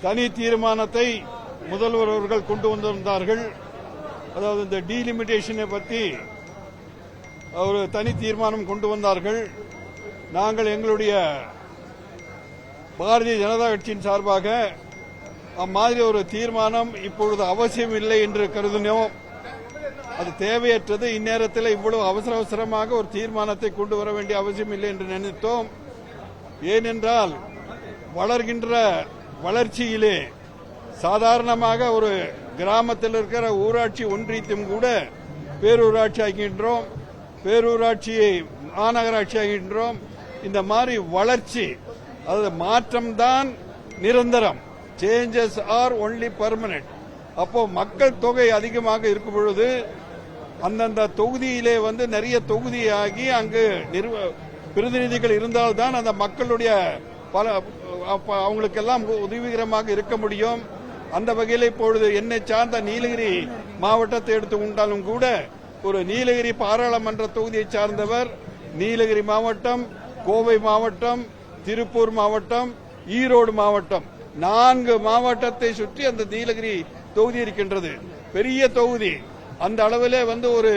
தனி தீர்மானத்தை முதல்வர் அவர்கள் கொண்டு வந்திருந்தார்கள். அதாவது இந்த டீலிமிட்டேஷனை பற்றி ஒரு தனி தீர்மானம் கொண்டு வந்தார்கள். நாங்கள் எங்களுடைய பாரதிய ஜனதா கட்சியின் சார்பாக அம்மாதிரி ஒரு தீர்மானம் இப்பொழுது அவசியம் இல்லை என்று கருதினோம். அது தேவையற்றது. இந்நேரத்தில் இவ்வளவு அவசரமாக ஒரு தீர்மானத்தை கொண்டு வர வேண்டிய அவசியம் இல்லை என்று நினைத்தோம். ஏனென்றால் வளர்கின்ற வளர்ச்சியிலே சாதாரணமாக ஒரு கிராமத்தில் இருக்கிற ஊராட்சி ஒன்றியத்தையும் கூட பேரூராட்சி ஆகின்றோம், பேரூராட்சியை மாநகராட்சி ஆகின்றோம். இந்த மாதிரி வளர்ச்சி, அதாவது மாற்றம்தான் நிரந்தரம். Changes R only permanent. அப்போ மக்கள் தொகை அதிகமாக இருக்கும் பொழுது அந்தந்த தொகுதியிலே நிறைய தொகுதியாகி அங்கு பிரதிநிதிகள் இருந்தால்தான் அந்த மக்களுடைய அவங்களுக்கெல்லாம் உதவிகரமாக இருக்க முடியும். அந்த வகையில் இப்பொழுது என்னை சார்ந்த நீலகிரி மாவட்டத்தை எடுத்து கொண்டாலும் கூட ஒரு நீலகிரி பாராளுமன்ற தொகுதியை சார்ந்தவர் நீலகிரி மாவட்டம், கோவை மாவட்டம், திருப்பூர் மாவட்டம், ஈரோடு மாவட்டம், 4 மாவட்டத்தை சுற்றி அந்த நீலகிரி தொகுதி இருக்கின்றது. பெரிய தொகுதி. அந்த அளவிலே ஒரு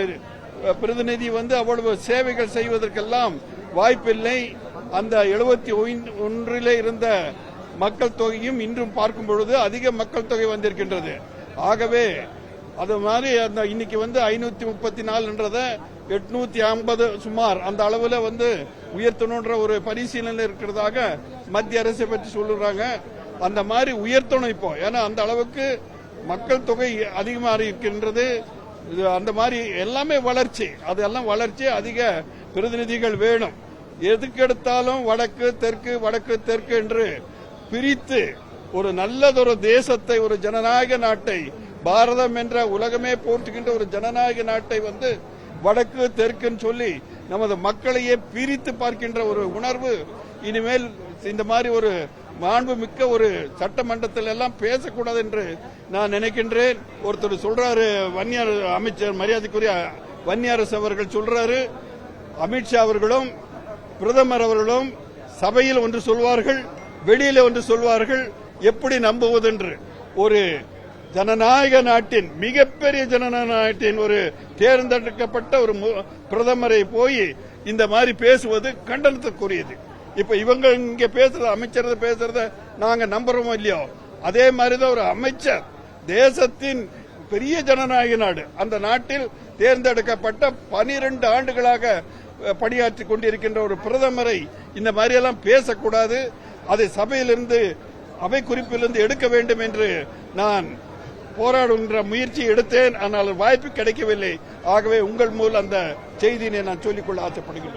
பிரதிநிதி அவ்வளவு சேவைகள் செய்வதற்கெல்லாம் வாய்ப்பில்லை. அந்த 71 இருந்த மக்கள் தொகையும் இன்றும் பார்க்கும் பொழுது அதிக மக்கள் தொகை வந்திருக்கின்றது. ஆகவே அது மாதிரி அந்த இன்னைக்கு 534 850 சுமார் அந்த அளவுல உயர்த்தணுன்ற ஒரு பரிசீலனை இருக்கிறதாக மத்திய அரசை பற்றி சொல்லுறாங்க. அந்த மாதிரி உயர்த்தணும் இப்போ. ஏன்னா அந்த அளவுக்கு மக்கள் தொகை அதிகமாக இருக்கின்றது. அந்த மாதிரி எல்லாமே வளர்ச்சி, அதெல்லாம் வளர்ச்சி. அதிக பிரதிநிதிகள் வேணும். எதுக்கெடுத்தாலும் வடக்கு தெற்கு வடக்கு தெற்கு என்று பிரித்து ஒரு நல்லதொரு தேசத்தை, ஒரு ஜனநாயக நாட்டை, பாரதம் என்ற உலகமே போற்றுகின்ற ஒரு ஜனநாயக நாட்டை வடக்கு தெற்குன்னு சொல்லி நமது மக்களையே பிரித்து பார்க்கின்ற ஒரு உணர்வு இனிமேல் இந்த மாதிரி ஒரு மாண்புமிக்க ஒரு சட்டமன்றத்தில் எல்லாம் பேசக்கூடாது என்று நான் நினைக்கின்றேன். ஒருத்தர் சொல்றாரு, வன்னியார் அமைச்சர் மரியாதைக்குரிய வன்னியரசு அவர்கள் சொல்றாரு, அமித்ஷா அவர்களும் பிரதமர் அவர்களும் சபையில் ஒன்று சொல்வார்கள், வெளியில ஒன்று சொல்வார்கள், எப்படி நம்புவதென்று. ஒரு ஜனநாயக நாட்டின், மிகப்பெரிய ஜனநாயக நாட்டின் ஒரு தேர்ந்தெடுக்கப்பட்ட ஒரு பிரதமரை போய் இந்த மாதிரி பேசுவது கண்டனத்துக்குரியது. இப்ப இவங்க இங்க பேசுறத, அமைச்சர் பேசுறத நாங்க நம்புறோமோ இல்லையோ, அதே மாதிரிதான் ஒரு அமைச்சர், தேசத்தின் பெரிய ஜனநாயக நாடு, அந்த நாட்டில் தேர்ந்தெடுக்கப்பட்ட 12 ஆண்டுகளாக பணியாற்றிக் கொண்டிருக்கின்ற ஒரு பிரதமரை இந்த மாதிரி எல்லாம் பேசக்கூடாது. அதை சபையிலிருந்து, அவை குறிப்பிலிருந்து எடுக்க வேண்டும் என்று நான் போராடுகின்ற முயற்சி எடுத்தேன். ஆனால் வாய்ப்பு கிடைக்கவில்லை. ஆகவே உங்கள் மூலம் அந்த செய்தியை நான் சொல்லிக்கொள்ள ஆசைப்படுகிறேன்.